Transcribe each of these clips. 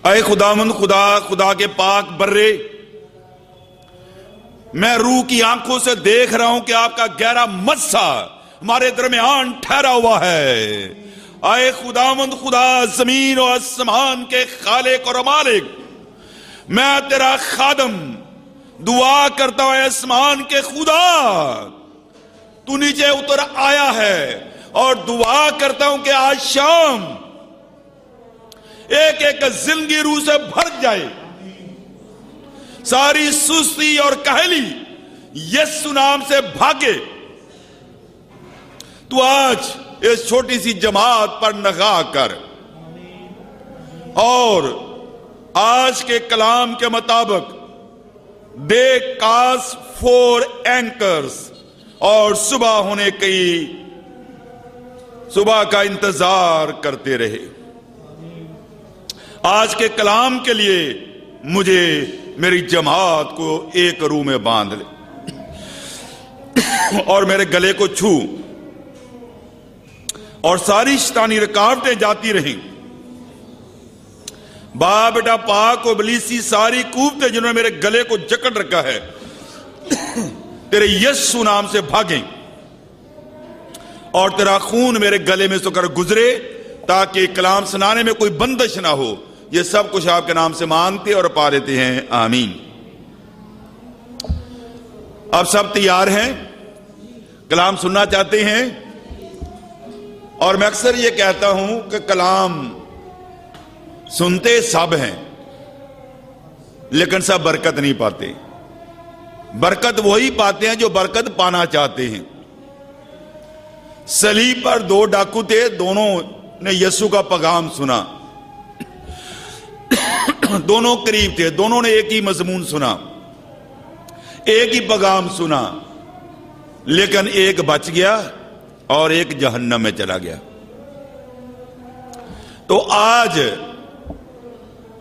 اے خداوند خدا، خدا کے پاک برے، میں روح کی آنکھوں سے دیکھ رہا ہوں کہ آپ کا گہرا مسا ہمارے درمیان ٹھہرا ہوا ہے۔ اے خداوند خدا، زمین و آسمان کے خالق اور مالک، میں تیرا خادم دعا کرتا ہوں، اے آسمان کے خدا تو نیچے اتر آیا ہے، اور دعا کرتا ہوں کہ آج شام ایک ایک زندگی روح سے بھر جائے، ساری سستی اور کاہلی یسوع نام سے بھاگے۔ تو آج اس چھوٹی سی جماعت پر نگاہ کر، اور آج کے کلام کے مطابق دے کاسٹ فور اینکرز، اور صبح ہونے کی صبح کا انتظار کرتے رہے۔ آج کے کلام کے لیے مجھے میری جماعت کو ایک روح میں باندھ لے اور میرے گلے کو چھو، اور ساری شیطانی رکاوٹیں جاتی رہیں۔ باپ بیٹا پاک و ابلیسی ساری قوتیں جنہوں نے میرے گلے کو جکڑ رکھا ہے، تیرے یسوع نام سے بھاگیں، اور تیرا خون میرے گلے میں سے کر گزرے، تاکہ کلام سنانے میں کوئی بندش نہ ہو۔ یہ سب کچھ آپ کے نام سے مانگتے اور پا لیتے ہیں، آمین۔ اب سب تیار ہیں؟ کلام سننا چاہتے ہیں؟ اور میں اکثر یہ کہتا ہوں کہ کلام سنتے سب ہیں، لیکن سب برکت نہیں پاتے۔ برکت وہی پاتے ہیں جو برکت پانا چاہتے ہیں۔ صلیب پر دو ڈاکو تھے، دونوں نے یسوع کا پیغام سنا، دونوں قریب تھے، دونوں نے ایک ہی مضمون سنا، ایک ہی پیغام سنا، لیکن ایک بچ گیا اور ایک جہنم میں چلا گیا۔ تو آج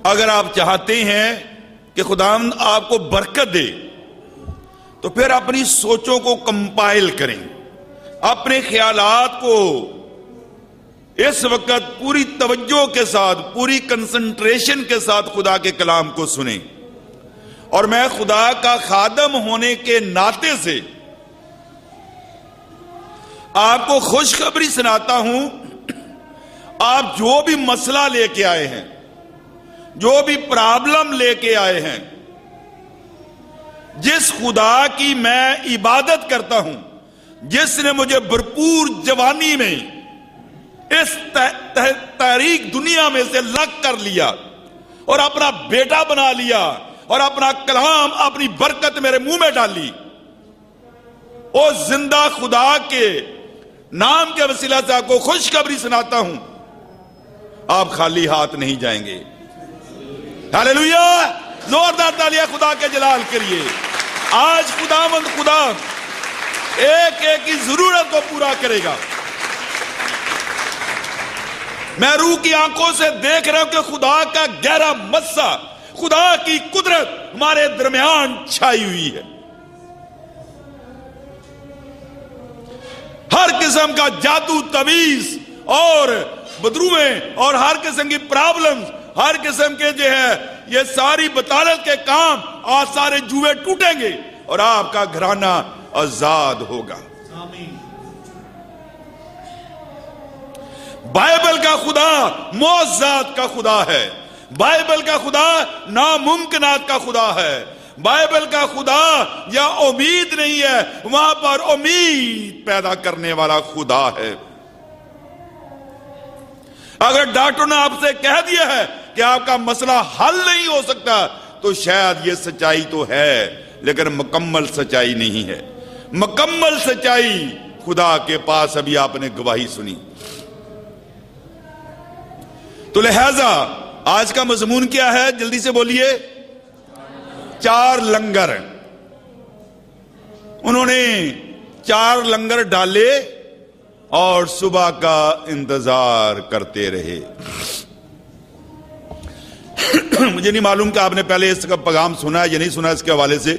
اگر آپ چاہتے ہیں کہ خداوند آپ کو برکت دے، تو پھر اپنی سوچوں کو کمپائل کریں، اپنے خیالات کو اس وقت پوری توجہ کے ساتھ، پوری کنسنٹریشن کے ساتھ خدا کے کلام کو سنیں۔ اور میں خدا کا خادم ہونے کے ناطے سے آپ کو خوشخبری سناتا ہوں، آپ جو بھی مسئلہ لے کے آئے ہیں، جو بھی پرابلم لے کے آئے ہیں، جس خدا کی میں عبادت کرتا ہوں، جس نے مجھے بھرپور جوانی میں اس تاریک دنیا میں سے الگ کر لیا اور اپنا بیٹا بنا لیا، اور اپنا کلام، اپنی برکت میرے منہ میں ڈالی، اس زندہ خدا کے نام کے وسیلہ سے آپ کو خوشخبری سناتا ہوں، آپ خالی ہاتھ نہیں جائیں گے۔ ہاللیلویا! زوردار تالیاں خدا کے جلال کے لیے۔ آج خداوند خدا ایک ایک کی ضرورت کو پورا کرے گا۔ میں روح کی آنکھوں سے دیکھ رہا ہوں کہ خدا کا گہرا مسا، خدا کی قدرت ہمارے درمیان چھائی ہوئی ہے۔ ہر قسم کا جادو، تویز اور بدرویں، اور ہر قسم کی پرابلمز، ہر قسم کے جو ہے یہ ساری بطالت کے کام، آج سارے جوئے ٹوٹیں گے اور آپ کا گھرانہ آزاد ہوگا۔ بائبل کا خدا معجزات کا خدا ہے، بائبل کا خدا ناممکنات کا خدا ہے، بائبل کا خدا یا امید نہیں ہے، وہاں پر امید پیدا کرنے والا خدا ہے۔ اگر ڈاکٹر نے آپ سے کہہ دیا ہے کہ آپ کا مسئلہ حل نہیں ہو سکتا، تو شاید یہ سچائی تو ہے، لیکن مکمل سچائی نہیں ہے۔ مکمل سچائی خدا کے پاس ابھی آپ نے گواہی سنی۔ تو لہذا آج کا مضمون کیا ہے؟ جلدی سے بولیے۔ 4 لنگر۔ انہوں نے 4 لنگر ڈالے اور صبح کا انتظار کرتے رہے۔ مجھے نہیں معلوم کہ آپ نے پہلے اس کا پیغام سنا یا نہیں سنا اس کے حوالے سے،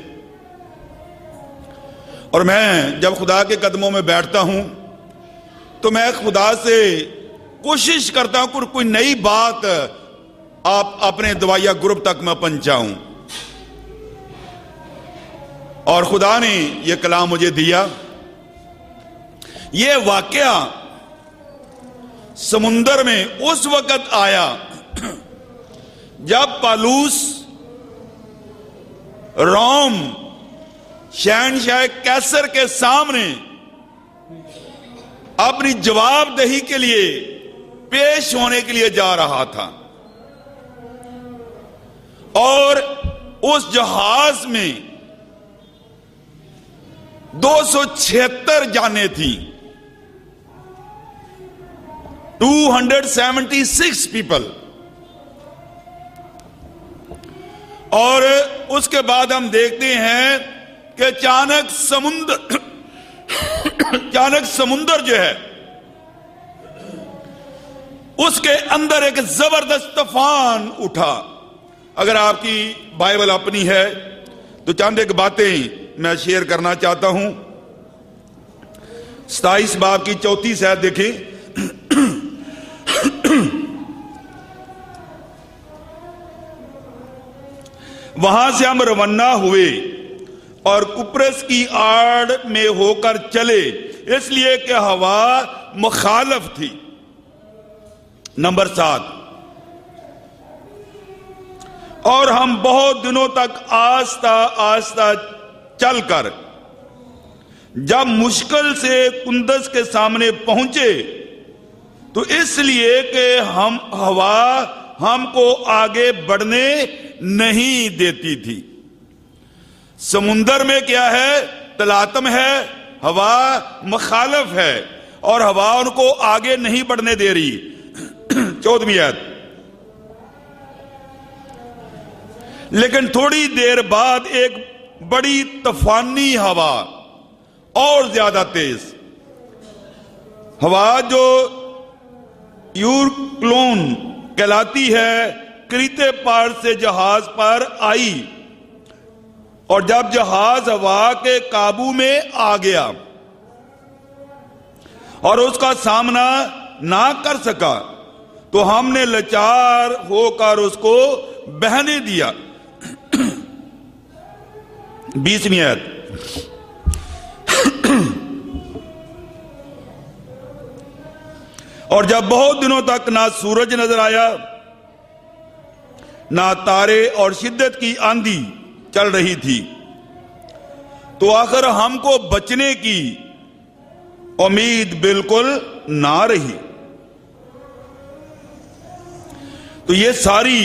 اور میں جب خدا کے قدموں میں بیٹھتا ہوں تو میں خدا سے کوشش کرتا ہوں کہ کوئی نئی بات آپ اپنے دعائیہ گروپ تک میں پہنچاؤں، اور خدا نے یہ کلام مجھے دیا۔ یہ واقعہ سمندر میں اس وقت آیا جب پالوس روم شہنشاہ کیسر کے سامنے اپنی جواب دہی کے لیے پیش ہونے کے لیے جا رہا تھا، اور اس جہاز میں 276 جانیں تھیں، 276 پیپل، اور اس کے بعد ہم دیکھتے ہیں کہ اچانک سمندر جو ہے اس کے اندر ایک زبردست طوفان اٹھا۔ اگر آپ کی بائبل اپنی ہے تو چند ایک باتیں میں شیئر کرنا چاہتا ہوں۔ 27 باب کی 34 آیت دیکھیں۔ وہاں سے ہم روانہ ہوئے اور کپرس کی آڑ میں ہو کر چلے، اس لیے کہ ہوا مخالف تھی۔ نمبر 7، اور ہم بہت دنوں تک آہستہ آہستہ چل کر جب مشکل سے کندس کے سامنے پہنچے تو اس لیے کہ ہوا ہم کو آگے بڑھنے نہیں دیتی تھی۔ سمندر میں کیا ہے؟ تلاطم ہے، ہوا مخالف ہے، اور ہوا ان کو آگے نہیں بڑھنے دے رہی۔ 14ویں آیت، لیکن تھوڑی دیر بعد ایک بڑی طوفانی ہوا اور زیادہ تیز ہوا جو یورکلون کہلاتی ہے کریتے پار سے جہاز پر آئی، اور جب جہاز ہوا کے قابو میں آ گیا اور اس کا سامنا نہ کر سکا تو ہم نے لاچار ہو کر اس کو بہنے دیا۔ 20ویں آیت، اور جب بہت دنوں تک نہ سورج نظر آیا نہ تارے اور شدت کی آندھی چل رہی تھی تو آخر ہم کو بچنے کی امید بالکل نہ رہی۔ تو یہ ساری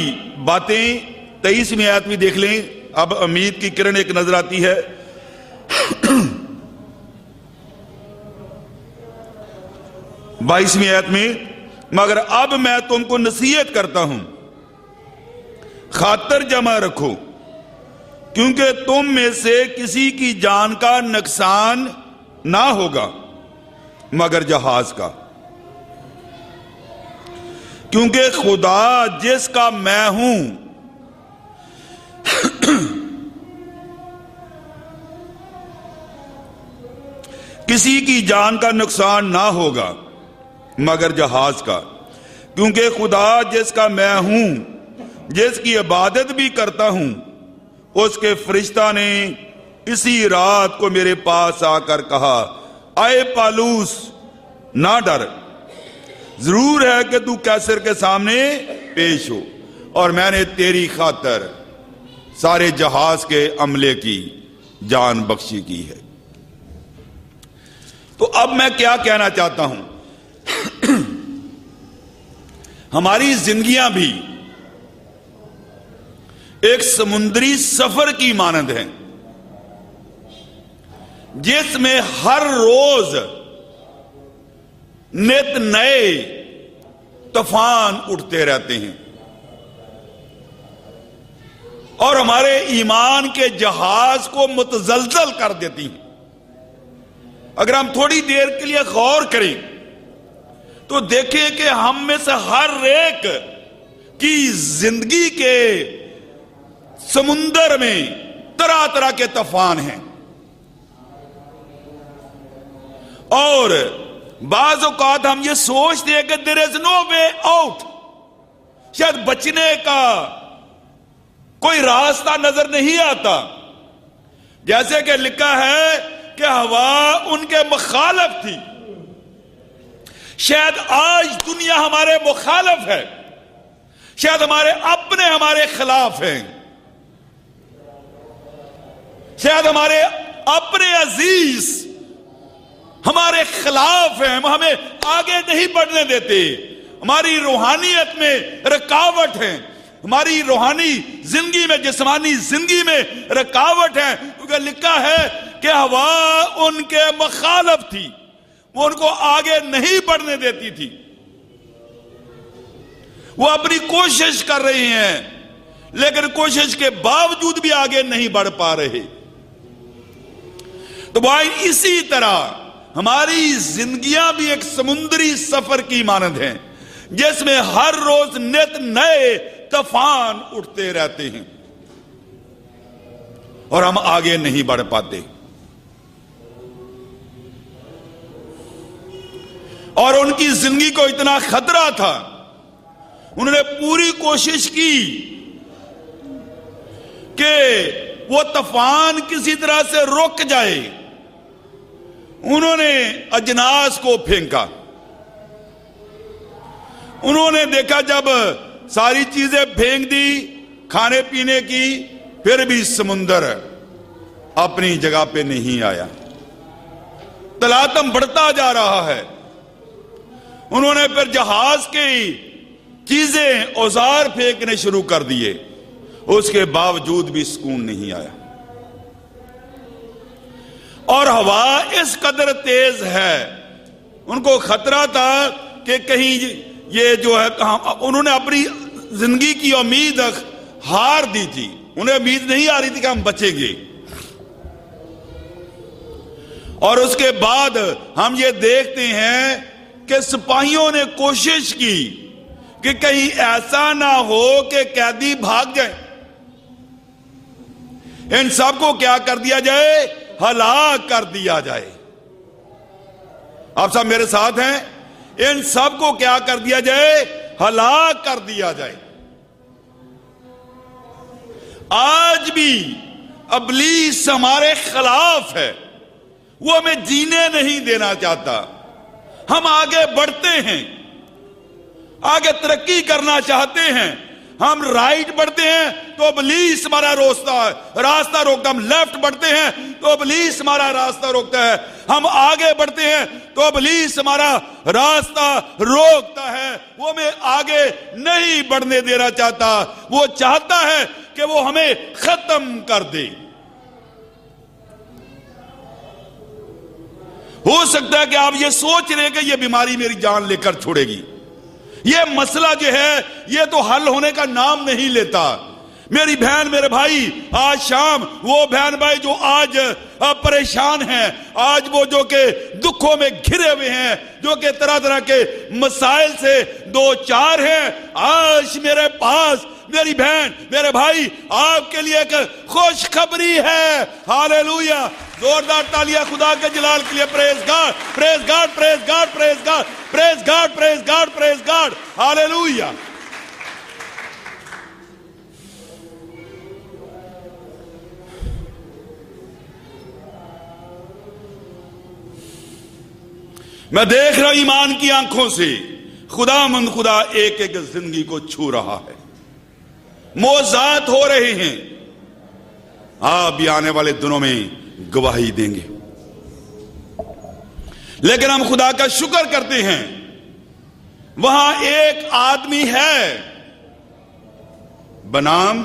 باتیں 23ویں آیت میں دیکھ لیں۔ اب امید کی کرن ایک نظر آتی ہے۔ 22ویں آیت میں، مگر اب میں تم کو نصیحت کرتا ہوں، خاطر جمع رکھو، کیونکہ تم میں سے کسی کی جان کا نقصان نہ ہوگا مگر جہاز کا، کیونکہ خدا جس کا میں ہوں کسی کی جان کا نقصان نہ ہوگا مگر جہاز کا، کیونکہ خدا جس کا میں ہوں، جس کی عبادت بھی کرتا ہوں، اس کے فرشتہ نے اسی رات کو میرے پاس آ کر کہا، اے پالوس نہ ڈر، ضرور ہے کہ تو کیسر کے سامنے پیش ہو، اور میں نے تیری خاطر سارے جہاز کے عملے کی جان بخشی کی ہے۔ تو اب میں کیا کہنا چاہتا ہوں، ہماری زندگیاں بھی ایک سمندری سفر کی مانند ہیں، جس میں ہر روز نت نئے طوفان اٹھتے رہتے ہیں اور ہمارے ایمان کے جہاز کو متزلزل کر دیتی ہیں۔ اگر ہم تھوڑی دیر کے لیے غور کریں تو دیکھیں کہ ہم میں سے ہر ایک کی زندگی کے سمندر میں طرح طرح کے طوفان ہیں، اور بعض اوقات ہم یہ سوچتے ہیں کہ there is no way out، شاید بچنے کا کوئی راستہ نظر نہیں آتا، جیسے کہ لکھا ہے کہ ہوا ان کے مخالف تھی۔ شاید آج دنیا ہمارے مخالف ہے، شاید ہمارے اپنے ہمارے خلاف ہیں، شاید ہمارے اپنے عزیز ہمارے خلاف ہیں، ہمیں آگے نہیں بڑھنے دیتے، ہماری روحانیت میں رکاوٹ ہے، ہماری روحانی زندگی میں، جسمانی زندگی میں رکاوٹ ہے، کیونکہ لکھا ہے کہ ہوا ان کے مخالف تھی، وہ ان کو آگے نہیں بڑھنے دیتی تھی۔ وہ اپنی کوشش کر رہے ہیں لیکن کوشش کے باوجود بھی آگے نہیں بڑھ پا رہے۔ تو بھائی اسی طرح ہماری زندگیاں بھی ایک سمندری سفر کی مانند ہیں، جس میں ہر روز نت نئے طوفان اٹھتے رہتے ہیں اور ہم آگے نہیں بڑھ پاتے۔ اور ان کی زندگی کو اتنا خطرہ تھا، انہوں نے پوری کوشش کی کہ وہ طوفان کسی طرح سے رک جائے۔ انہوں نے اجناس کو پھینکا، انہوں نے دیکھا جب ساری چیزیں پھینک دی کھانے پینے کی، پھر بھی سمندر اپنی جگہ پہ نہیں آیا، تلاطم بڑھتا جا رہا ہے۔ انہوں نے پھر جہاز کی چیزیں اوزار پھینکنے شروع کر دیے، اس کے باوجود بھی سکون نہیں آیا۔ اور ہوا اس قدر تیز ہے، ان کو خطرہ تھا کہ کہیں یہ جو ہے، انہوں نے اپنی زندگی کی امید ہار دی تھی، انہیں امید نہیں آ رہی تھی کہ ہم بچیں گے۔ اور اس کے بعد ہم یہ دیکھتے ہیں کہ سپاہیوں نے کوشش کی کہ کہیں ایسا نہ ہو کہ قیدی بھاگ جائیں، ان سب کو کیا کر دیا جائے؟ ہلاک کر دیا جائے۔ آپ سب میرے ساتھ ہیں؟ ان سب کو کیا کر دیا جائے؟ ہلاک کر دیا جائے۔ آج بھی ابلیس ہمارے خلاف ہے، وہ ہمیں جینے نہیں دینا چاہتا۔ ہم آگے بڑھتے ہیں، آگے ترقی کرنا چاہتے ہیں، ہم رائٹ بڑھتے ہیں تو ابلیس ہمارا راستہ روکتا ہے، ہم لیفٹ بڑھتے ہیں تو ابلیس ہمارا راستہ روکتا ہے، ہم آگے بڑھتے ہیں تو ابلیس ہمارا راستہ روکتا ہے۔ وہ ہمیں آگے نہیں بڑھنے دینا چاہتا، وہ چاہتا ہے کہ وہ ہمیں ختم کر دے۔ ہو سکتا ہے کہ آپ یہ سوچ رہے ہیں کہ یہ بیماری میری جان لے کر چھوڑے گی، یہ مسئلہ جو ہے یہ تو حل ہونے کا نام نہیں لیتا۔ میری بہن، میرے بھائی، آج شام وہ بہن بھائی جو آج پریشان ہیں، آج وہ جو کہ دکھوں میں گھرے ہوئے ہیں، جو کہ طرح طرح کے مسائل سے دو چار ہیں، آج میرے پاس میری بہن، میرے بھائی، آپ کے لیے ایک خوشخبری ہے۔ ہالیلویا! زوردار تالیاں خدا کے جلال کے لیے۔ پریز گاڈ، پریز گاڈ، پریز گاڈ، پریز گاڈ، پریز گاڈ، پریز گاڈ، پریز گاڈ۔ ہالیلویا! میں دیکھ رہا ہوں ایمان کی آنکھوں سے خدا مند خدا ایک ایک زندگی کو چھو رہا ہے، معجزات ہو رہے ہیں۔ آپ بھی آنے والے دنوں میں گواہی دیں گے، لیکن ہم خدا کا شکر کرتے ہیں وہاں ایک آدمی ہے بنام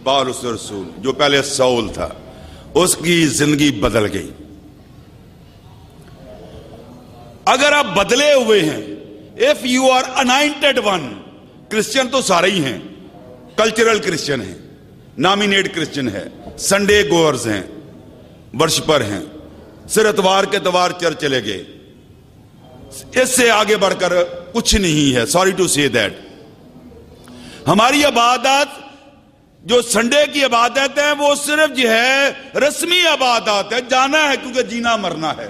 پولس رسول، جو پہلے سول تھا، اس کی زندگی بدل گئی۔ اگر آپ بدلے ہوئے ہیں، if you are anointed one، Christian تو سارے ہی ہیں، کلچرل کرسچن ہیں، نامینیٹ کرسچن ہے، سنڈے گوئرز ہیں، ورشپر ہیں، صرف اتوار کے اتوار چرچ چلے گئے، اس سے آگے بڑھ کر کچھ نہیں ہے۔ سوری ٹو سے دیٹ، ہماری عبادت جو سنڈے کی عبادت ہے وہ صرف جو ہے رسمی عبادت ہے، جانا ہے کیونکہ جینا مرنا ہے۔